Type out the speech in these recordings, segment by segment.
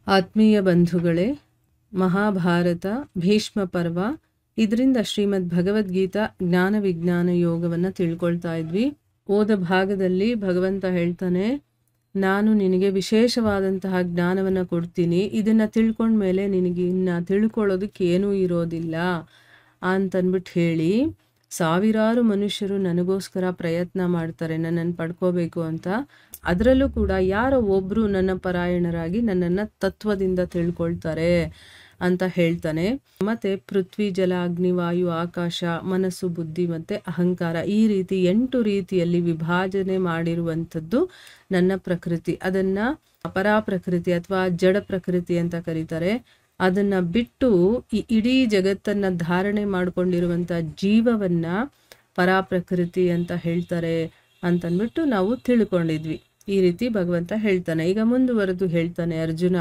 ಆತ್ಮೀಯ ಬಂಧುಗಳೇ, ಮಹಾಭಾರತ ಭೀಷ್ಮ ಪರ್ವ ಇದರಿಂದ ಶ್ರೀಮದ್ ಭಗವದ್ಗೀತಾ ಜ್ಞಾನ ವಿಜ್ಞಾನ ಯೋಗವನ್ನು ತಿಳ್ಕೊಳ್ತಾ ಇದ್ವಿ. ಓದ ಭಾಗದಲ್ಲಿ ಭಗವಂತ ಹೇಳ್ತಾನೆ, ನಾನು ನಿನಗೆ ವಿಶೇಷವಾದಂತಹ ಜ್ಞಾನವನ್ನು ಕೊಡ್ತೀನಿ, ಇದನ್ನು ತಿಳ್ಕೊಂಡ್ಮೇಲೆ ನಿನಗೆ ಇನ್ನು ತಿಳ್ಕೊಳ್ಳೋದಕ್ಕೆ ಏನೂ ಇರೋದಿಲ್ಲ ಅಂತನ್ಬಿಟ್ಟು ಹೇಳಿ, ಸಾವಿರಾರು ಮನುಷ್ಯರು ನನಗೋಸ್ಕರ ಪ್ರಯತ್ನ ಮಾಡ್ತಾರೆ ನನ್ನನ್ನು ಪಡ್ಕೋಬೇಕು ಅಂತ. ಅದರಲ್ಲೂ ಕೂಡ ಯಾರೋ ಒಬ್ಬರು ನನ್ನ ಪರಾಯಣರಾಗಿ ನನ್ನನ್ನು ತತ್ವದಿಂದ ತಿಳ್ಕೊಳ್ತಾರೆ ಅಂತ ಹೇಳ್ತಾನೆ. ಮತ್ತು ಪೃಥ್ವಿ, ಜಲ, ಅಗ್ನಿ, ವಾಯು, ಆಕಾಶ, ಮನಸ್ಸು, ಬುದ್ಧಿ ಮತ್ತು ಅಹಂಕಾರ, ಈ ರೀತಿ 8 ರೀತಿಯಲ್ಲಿ ವಿಭಾಜನೆ ಮಾಡಿರುವಂಥದ್ದು ನನ್ನ ಪ್ರಕೃತಿ. ಅದನ್ನು ಅಪರಾ ಪ್ರಕೃತಿ ಅಥವಾ ಜಡ ಪ್ರಕೃತಿ ಅಂತ ಕರೀತಾರೆ. ಅದನ್ನು ಬಿಟ್ಟು ಈ ಇಡೀ ಜಗತ್ತನ್ನು ಧಾರಣೆ ಮಾಡಿಕೊಂಡಿರುವಂಥ ಜೀವವನ್ನು ಪರಾಪ್ರಕೃತಿ ಅಂತ ಹೇಳ್ತಾರೆ ಅಂತನ್ಬಿಟ್ಟು ನಾವು ತಿಳ್ಕೊಂಡಿದ್ವಿ. ಈ ರೀತಿ ಭಗವಂತ ಹೇಳ್ತಾನೆ. ಈಗ ಮುಂದುವರೆದು ಹೇಳ್ತಾನೆ, ಅರ್ಜುನ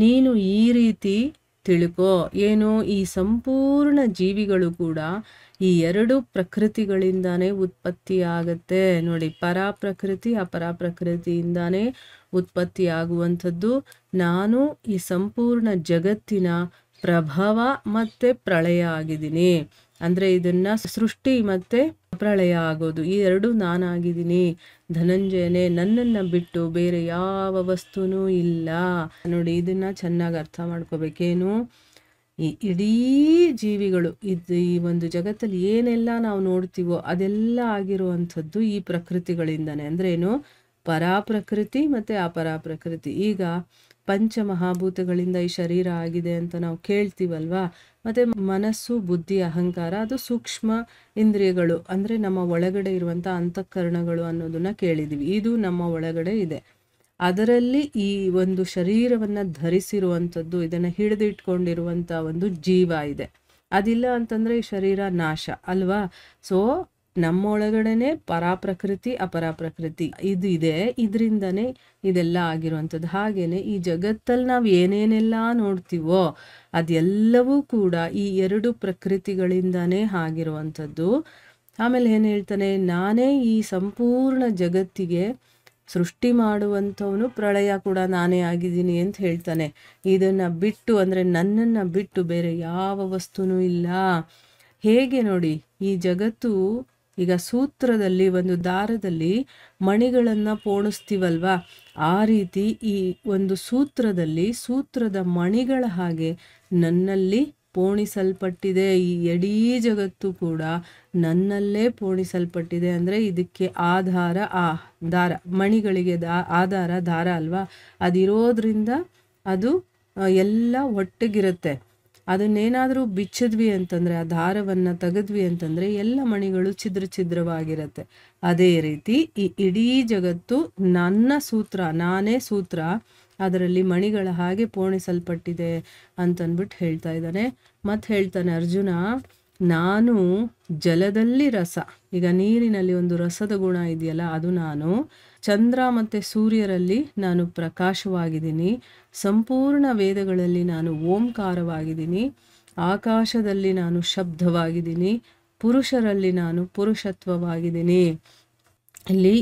ನೀನು ಈ ರೀತಿ ತಿಳ್ಕೋ, ಏನು, ಈ ಸಂಪೂರ್ಣ ಜೀವಿಗಳು ಕೂಡ ಈ 2 ಪ್ರಕೃತಿಗಳಿಂದಾನೇ ಉತ್ಪತ್ತಿಯಾಗತ್ತೆ. ನೋಡಿ, ಪರಾಪ್ರಕೃತಿ ಅಪರಾಪ್ರಕೃತಿಯಿಂದಾನೇ ಉತ್ಪತ್ತಿಯಾಗುವಂಥದ್ದು. ನಾನು ಈ ಸಂಪೂರ್ಣ ಜಗತ್ತಿನ ಪ್ರಭವ ಮತ್ತು ಪ್ರಳಯ ಆಗಿದ್ದೀನಿ. ಅಂದರೆ ಇದನ್ನು ಸೃಷ್ಟಿ ಮತ್ತು ಪ್ರಳಯ ಆಗೋದು ಈ 2 ನಾನಾಗಿದ್ದೀನಿ. ಧನಂಜಯನೇ, ನನ್ನನ್ನು ಬಿಟ್ಟು ಬೇರೆ ಯಾವ ವಸ್ತುನೂ ಇಲ್ಲ. ನೋಡಿ, ಇದನ್ನು ಚೆನ್ನಾಗಿ ಅರ್ಥ ಮಾಡ್ಕೋಬೇಕೇನು, ಈ ಇಡೀ ಜೀವಿಗಳು ಈ ಒಂದು ಜಗತ್ತಲ್ಲಿ ಏನೆಲ್ಲ ನಾವು ನೋಡ್ತೀವೋ ಅದೆಲ್ಲ ಆಗಿರುವಂಥದ್ದು ಈ ಪ್ರಕೃತಿಗಳಿಂದಾನೆ. ಅಂದ್ರೆ ಏನು, ಪರಾಪ್ರಕೃತಿ ಮತ್ತು ಅಪರಾಪ್ರಕೃತಿ. ಈಗ ಪಂಚಮಹಾಭೂತಗಳಿಂದ ಈ ಶರೀರ ಆಗಿದೆ ಅಂತ ನಾವು ಕೇಳ್ತೀವಲ್ವಾ. ಮತ್ತು ಮನಸ್ಸು, ಬುದ್ಧಿ, ಅಹಂಕಾರ, ಅದು ಸೂಕ್ಷ್ಮ ಇಂದ್ರಿಯಗಳು, ಅಂದರೆ ನಮ್ಮ ಒಳಗಡೆ ಇರುವಂಥ ಅಂತಃಕರಣಗಳು ಅನ್ನೋದನ್ನ ಕೇಳಿದ್ದೀವಿ. ಇದು ನಮ್ಮ ಒಳಗಡೆ ಇದೆ. ಅದರಲ್ಲಿ ಈ ಒಂದು ಶರೀರವನ್ನು ಧರಿಸಿರುವಂಥದ್ದು, ಇದನ್ನು ಹಿಡಿದಿಟ್ಕೊಂಡಿರುವಂಥ ಒಂದು ಜೀವ ಇದೆ. ಅದಿಲ್ಲ ಅಂತಂದರೆ ಈ ಶರೀರ ನಾಶ ಅಲ್ವಾ. ಸೊ ನಮ್ಮ ಒಳಗಡೆನೆ ಪರಾಪ್ರಕೃತಿ ಅಪರಾಪ್ರಕೃತಿ ಇದು ಇದೆ. ಇದರಿಂದನೇ ಇದೆಲ್ಲ ಆಗಿರುವಂಥದ್ದು. ಹಾಗೇನೆ ಈ ಜಗತ್ತಲ್ಲಿ ನಾವು ಏನೇನೆಲ್ಲ ನೋಡ್ತೀವೋ ಅದೆಲ್ಲವೂ ಕೂಡ ಈ 2 ಪ್ರಕೃತಿಗಳಿಂದಾನೇ ಆಗಿರುವಂಥದ್ದು. ಆಮೇಲೆ ಏನು ಹೇಳ್ತಾನೆ, ನಾನೇ ಈ ಸಂಪೂರ್ಣ ಜಗತ್ತಿಗೆ ಸೃಷ್ಟಿ ಮಾಡುವಂಥವನು, ಪ್ರಳಯ ಕೂಡ ನಾನೇ ಆಗಿದ್ದೀನಿ ಅಂತ ಹೇಳ್ತಾನೆ. ಇದನ್ನು ಬಿಟ್ಟು, ಅಂದರೆ ನನ್ನನ್ನು ಬಿಟ್ಟು ಬೇರೆ ಯಾವ ವಸ್ತುನೂ ಇಲ್ಲ. ಹೇಗೆ ನೋಡಿ, ಈ ಜಗತ್ತು ಈಗ ಸೂತ್ರದಲ್ಲಿ, ಒಂದು ದಾರದಲ್ಲಿ ಮಣಿಗಳನ್ನು ಪೋಣಿಸ್ತೀವಲ್ವಾ, ಆ ರೀತಿ ಈ ಒಂದು ಸೂತ್ರದಲ್ಲಿ ಸೂತ್ರದ ಮಣಿಗಳ ಹಾಗೆ ನನ್ನಲ್ಲಿ ಪೋಣಿಸಲ್ಪಟ್ಟಿದೆ. ಈ ಇಡೀ ಜಗತ್ತು ಕೂಡ ನನ್ನಲ್ಲೇ ಪೋಣಿಸಲ್ಪಟ್ಟಿದೆ. ಅಂದರೆ ಇದಕ್ಕೆ ಆಧಾರ ಆ ದಾರ, ಮಣಿಗಳಿಗೆ ಆಧಾರ ದಾರ ಅಲ್ವಾ. ಅದಿರೋದ್ರಿಂದ ಅದು ಎಲ್ಲ ಒಟ್ಟಿಗಿರುತ್ತೆ. ಅದನ್ನೇನಾದರೂ ಬಿಚ್ಚಿದ್ವಿ ಅಂತಂದರೆ, ಆ ದಾರವನ್ನು ತೆಗೆದ್ವಿ ಅಂತಂದರೆ ಎಲ್ಲ ಮಣಿಗಳು ಛಿದ್ರವಾಗಿರುತ್ತೆ. ಅದೇ ರೀತಿ ಈ ಇಡೀ ಜಗತ್ತು ನನ್ನ ಸೂತ್ರ, ನಾನೇ ಸೂತ್ರ, ಅದರಲ್ಲಿ ಮಣಿಗಳ ಹಾಗೆ ಪೋಣಿಸಲ್ಪಟ್ಟಿದೆ ಅಂತನ್ಬಿಟ್ಟು ಹೇಳ್ತಾ ಇದ್ದಾನೆ. ಮತ್ತು ಹೇಳ್ತಾನೆ, ಅರ್ಜುನ ನಾನು ಜಲದಲ್ಲಿ ರಸ, ಈಗ ನೀರಿನಲ್ಲಿ ಒಂದು ರಸದ ಗುಣ ಇದೆಯಲ್ಲ, ಅದು ನಾನು. ಚಂದ್ರ ಮತ್ತು ಸೂರ್ಯರಲ್ಲಿ ನಾನು ಪ್ರಕಾಶವಾಗಿದ್ದೀನಿ. ಸಂಪೂರ್ಣ ವೇದಗಳಲ್ಲಿ ನಾನು ಓಂಕಾರವಾಗಿದ್ದೀನಿ. ಆಕಾಶದಲ್ಲಿ ನಾನು ಶಬ್ದವಾಗಿದ್ದೀನಿ. ಪುರುಷರಲ್ಲಿ ನಾನು ಪುರುಷತ್ವವಾಗಿದ್ದೀನಿ. ಇಲ್ಲಿ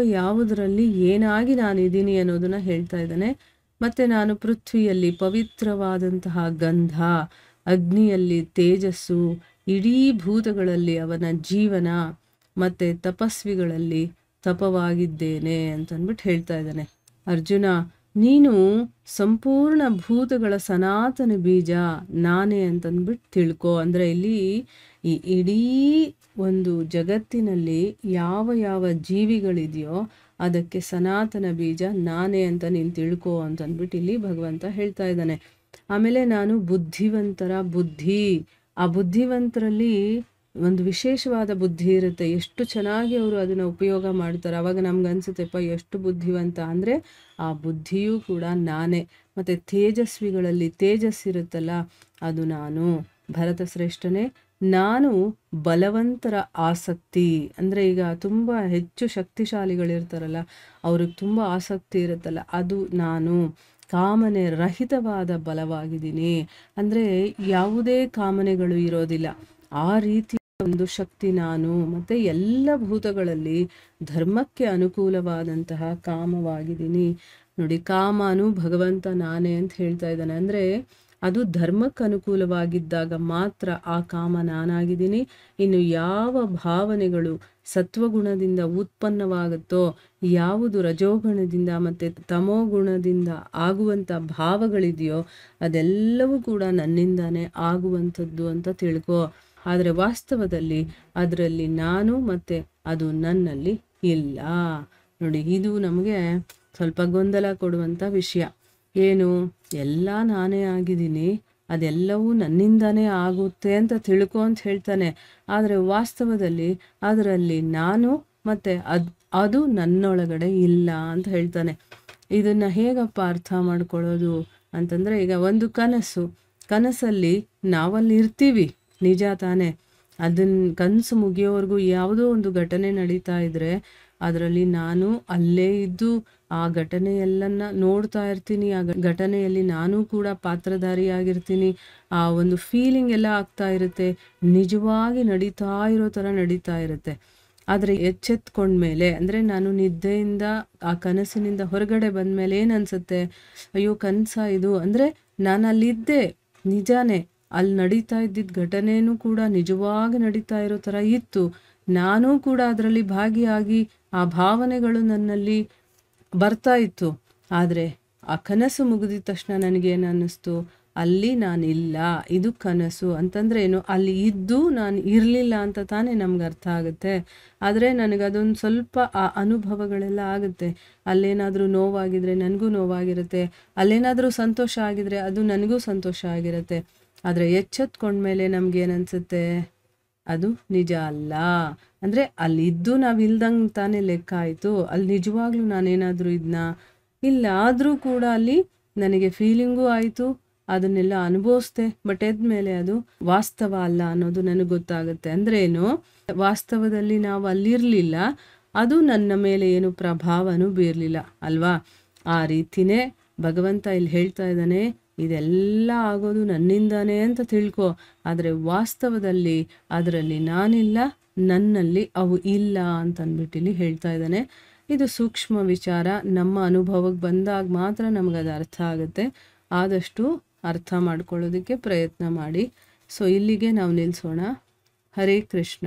ಯಾವುದರಲ್ಲಿ ಏನಾಗಿ ನಾನಿದ್ದೀನಿ ಅನ್ನೋದನ್ನ ಹೇಳ್ತಾ ಇದ್ದಾನೆ. ಮತ್ತು ನಾನು ಪೃಥ್ವಿಯಲ್ಲಿ ಪವಿತ್ರವಾದಂತಹ ಗಂಧ, ಅಗ್ನಿಯಲ್ಲಿ ತೇಜಸ್ಸು, ಇಡೀ ಭೂತಗಳಲ್ಲಿ ಅವನ ಜೀವನ, ಮತ್ತು ತಪಸ್ವಿಗಳಲ್ಲಿ ತಪವಾಗಿದ್ದೇನೆ ಅಂತನ್ಬಿಟ್ಟು ಹೇಳ್ತಾ ಇದ್ದಾನೆ. ಅರ್ಜುನ, ನೀನು ಸಂಪೂರ್ಣ ಭೂತಗಳ ಸನಾತನ ಬೀಜ ನಾನೇ ಅಂತಂದ್ಬಿಟ್ಟು ತಿಳ್ಕೊ. ಅಂದರೆ ಇಲ್ಲಿ ಈ ಇಡೀ ಒಂದು ಜಗತ್ತಿನಲ್ಲಿ ಯಾವ ಜೀವಿಗಳಿದೆಯೋ ಅದಕ್ಕೆ ಸನಾತನ ಬೀಜ ನಾನೇ ಅಂತ ನೀನು ತಿಳ್ಕೊ ಅಂತಂದ್ಬಿಟ್ಟು ಇಲ್ಲಿ ಭಗವಂತ ಹೇಳ್ತಾ ಇದ್ದಾನೆ. ಆಮೇಲೆ ನಾನು ಬುದ್ಧಿವಂತರ ಬುದ್ಧಿ, ಆ ಬುದ್ಧಿವಂತರಲ್ಲಿ ಒಂದು ವಿಶೇಷವಾದ ಬುದ್ಧಿ ಇರುತ್ತೆ. ಎಷ್ಟು ಚೆನ್ನಾಗಿ ಅವರು ಅದನ್ನು ಉಪಯೋಗ ಮಾಡ್ತಾರೆ. ಆವಾಗ ನಮ್ಗೆ ಅನ್ಸುತ್ತೆಪ್ಪ ಎಷ್ಟು ಬುದ್ಧಿವಂತ. ಅಂದರೆ ಆ ಬುದ್ಧಿಯೂ ಕೂಡ ನಾನೇ. ಮತ್ತು ತೇಜಸ್ವಿಗಳಲ್ಲಿ ತೇಜಸ್ಸಿರುತ್ತಲ್ಲ, ಅದು ನಾನು. ಭರತ ಶ್ರೇಷ್ಠನೇ, ನಾನು ಬಲವಂತರ ಆಸಕ್ತಿ, ಅಂದರೆ ಈಗ ತುಂಬ ಹೆಚ್ಚು ಶಕ್ತಿಶಾಲಿಗಳಿರ್ತಾರಲ್ಲ, ಅವ್ರಿಗೆ ತುಂಬ ಆಸಕ್ತಿ ಇರುತ್ತಲ್ಲ, ಅದು ನಾನು. ಕಾಮನೆ ರಹಿತವಾದ ಬಲವಾಗಿದ್ದೀನಿ, ಅಂದರೆ ಯಾವುದೇ ಕಾಮನೆಗಳು ಇರೋದಿಲ್ಲ, ಆ ರೀತಿ ಒಂದು ಶಕ್ತಿ ನಾನು. ಮತ್ತು ಎಲ್ಲ ಭೂತಗಳಲ್ಲಿ ಧರ್ಮಕ್ಕೆ ಅನುಕೂಲವಾದಂತಹ ಕಾಮವಾಗಿದ್ದೀನಿ. ನೋಡಿ, ಕಾಮನು ಭಗವಂತ ನಾನೇ ಅಂತ ಹೇಳ್ತಾ ಇದ್ದಾನೆ. ಅಂದರೆ ಅದು ಧರ್ಮಕ್ಕೆ ಅನುಕೂಲವಾಗಿದ್ದಾಗ ಮಾತ್ರ ಆ ಕಾಮ ನಾನಾಗಿದ್ದೀನಿ. ಇನ್ನು ಯಾವ ಭಾವನೆಗಳು ಸತ್ವಗುಣದಿಂದ ಉತ್ಪನ್ನವಾಗುತ್ತೋ, ಯಾವುದು ರಜೋಗುಣದಿಂದ ಮತ್ತು ತಮೋಗುಣದಿಂದ ಆಗುವಂಥ ಭಾವಗಳಿದೆಯೋ ಅದೆಲ್ಲವೂ ಕೂಡ ನನ್ನಿಂದಾನೇ ಆಗುವಂಥದ್ದು ಅಂತ ತಿಳ್ಕೊ. ಆದರೆ ವಾಸ್ತವದಲ್ಲಿ ಅದರಲ್ಲಿ ನಾನು ಮತ್ತು ಅದು ನನ್ನಲ್ಲಿ ಇಲ್ಲ. ನೋಡಿ, ಇದು ನಮಗೆ ಸ್ವಲ್ಪ ಗೊಂದಲ ಕೊಡುವಂಥ ವಿಷಯ. ಏನು, ಎಲ್ಲ ನಾನೇ ಆಗಿದ್ದೀನಿ, ಅದೆಲ್ಲವೂ ನನ್ನಿಂದಾನೇ ಆಗುತ್ತೆ ಅಂತ ತಿಳ್ಕೊ ಅಂತ ಹೇಳ್ತಾನೆ. ಆದರೆ ವಾಸ್ತವದಲ್ಲಿ ಅದರಲ್ಲಿ ನಾನು ಮತ್ತು ಅದು ನನ್ನೊಳಗಡೆ ಇಲ್ಲ ಅಂತ ಹೇಳ್ತಾನೆ. ಇದನ್ನು ಹೇಗಪ್ಪ ಅರ್ಥ ಮಾಡ್ಕೊಳ್ಳೋದು ಅಂತಂದರೆ, ಈಗ ಒಂದು ಕನಸಲ್ಲಿ ನಾವಲ್ಲಿ ಇರ್ತೀವಿ, ನಿಜ ತಾನೇ. ಕನಸು ಮುಗಿಯೋವರೆಗೂ ಯಾವುದೋ ಒಂದು ಘಟನೆ ನಡೀತಾ ಇದ್ದರೆ ಅದರಲ್ಲಿ ನಾನು ಅಲ್ಲೇ ಇದ್ದು ಆ ಘಟನೆಯೆಲ್ಲನ್ನ ನೋಡ್ತಾ ಇರ್ತೀನಿ. ಆ ಘಟನೆಯಲ್ಲಿ ನಾನು ಕೂಡ ಪಾತ್ರಧಾರಿಯಾಗಿರ್ತೀನಿ. ಆ ಒಂದು ಫೀಲಿಂಗ್ ಎಲ್ಲ ಆಗ್ತಾ ಇರುತ್ತೆ, ನಿಜವಾಗಿ ನಡೀತಾ ಇರೋ ಥರ ನಡೀತಾ ಇರುತ್ತೆ. ಆದರೆ ಎಚ್ಚೆತ್ಕೊಂಡ್ಮೇಲೆ, ಅಂದರೆ ನಾನು ನಿದ್ದೆಯಿಂದ ಆ ಕನಸಿನಿಂದ ಹೊರಗಡೆ ಬಂದಮೇಲೆ ಏನು ಅನಿಸುತ್ತೆ, ಅಯ್ಯೋ ಕನಸ ಇದು, ಅಂದರೆ ನಾನು ಅಲ್ಲಿದ್ದೆ, ನಿಜಾನೇ ಅಲ್ಲಿ ನಡೀತಾ ಇದ್ದಿದ್ದ ಘಟನೆಯೂ ಕೂಡ ನಿಜವಾಗಿ ನಡೀತಾ ಇರೋ ಥರ ಇತ್ತು. ನಾನೂ ಕೂಡ ಅದರಲ್ಲಿ ಭಾಗಿಯಾಗಿ ಆ ಭಾವನೆಗಳು ನನ್ನಲ್ಲಿ ಬರ್ತಾ ಇತ್ತು. ಆದರೆ ಆ ಕನಸು ಮುಗಿದ ತಕ್ಷಣ ನನಗೇನು ಅನ್ನಿಸ್ತು, ಅಲ್ಲಿ ನಾನಿಲ್ಲ, ಇದು ಕನಸು ಅಂತಂದರೆ ಏನು, ಅಲ್ಲಿ ಇದ್ದು ನಾನು ಇರಲಿಲ್ಲ ಅಂತ ತಾನೇ ನಮ್ಗೆ ಅರ್ಥ ಆಗುತ್ತೆ. ಆದರೆ ನನಗದೊಂದು ಸ್ವಲ್ಪ ಆ ಅನುಭವಗಳೆಲ್ಲ ಆಗುತ್ತೆ. ಅಲ್ಲೇನಾದರೂ ನೋವಾಗಿದ್ರೆ ನನಗೂ ನೋವಾಗಿರುತ್ತೆ, ಅಲ್ಲೇನಾದರೂ ಸಂತೋಷ ಆಗಿದ್ರೆ ಅದು ನನಗೂ ಸಂತೋಷ ಆಗಿರುತ್ತೆ. ಆದರೆ ಎಚ್ಚೆತ್ಕೊಂಡ್ಮೇಲೆ ನಮಗೇನನ್ಸುತ್ತೆ, ಅದು ನಿಜ ಅಲ್ಲ. ಅಂದರೆ ಅಲ್ಲಿದ್ದು ನಾವು ಇಲ್ದಂಗೆ ತಾನೇ ಲೆಕ್ಕ ಆಯಿತು. ಅಲ್ಲಿ ನಿಜವಾಗ್ಲೂ ನಾನೇನಾದರೂ ಇಲ್ಲ, ಆದರೂ ಕೂಡ ಅಲ್ಲಿ ನನಗೆ ಫೀಲಿಂಗೂ ಆಯಿತು, ಅದನ್ನೆಲ್ಲ ಅನುಭವಿಸ್ದೆ. ಬಟ್ ಎದ್ಮೇಲೆ ಅದು ವಾಸ್ತವ ಅಲ್ಲ ಅನ್ನೋದು ನನಗೆ ಗೊತ್ತಾಗುತ್ತೆ. ಅಂದರೆ ಏನು, ವಾಸ್ತವದಲ್ಲಿ ನಾವು ಅಲ್ಲಿರಲಿಲ್ಲ, ಅದು ನನ್ನ ಮೇಲೆ ಏನು ಪ್ರಭಾವನೂ ಬೀರಲಿಲ್ಲ ಅಲ್ವಾ. ಆ ರೀತಿನೇ ಭಗವಂತ ಇಲ್ಲಿ ಹೇಳ್ತಾ ಇದ್ದಾನೆ, ಇದೆಲ್ಲ ಆಗೋದು ನನ್ನಿಂದಾನೇ ಅಂತ ತಿಳ್ಕೊ. ಆದರೆ ವಾಸ್ತವದಲ್ಲಿ ಅದರಲ್ಲಿ ನಾನಿಲ್ಲ, ನನ್ನಲ್ಲಿ ಅವು ಇಲ್ಲ ಅಂತಂದ್ಬಿಟ್ಟಿಲ್ಲಿ ಹೇಳ್ತಾ ಇದ್ದಾನೆ. ಇದು ಸೂಕ್ಷ್ಮ ವಿಚಾರ. ನಮ್ಮ ಅನುಭವಕ್ಕೆ ಬಂದಾಗ ಮಾತ್ರ ನಮಗದು ಅರ್ಥ ಆಗುತ್ತೆ. ಆದಷ್ಟು ಅರ್ಥ ಮಾಡ್ಕೊಳ್ಳೋದಕ್ಕೆ ಪ್ರಯತ್ನ ಮಾಡಿ. ಸೊ ಇಲ್ಲಿಗೆ ನಾವು ನಿಲ್ಲಿಸೋಣ. ಹರೇ ಕೃಷ್ಣ.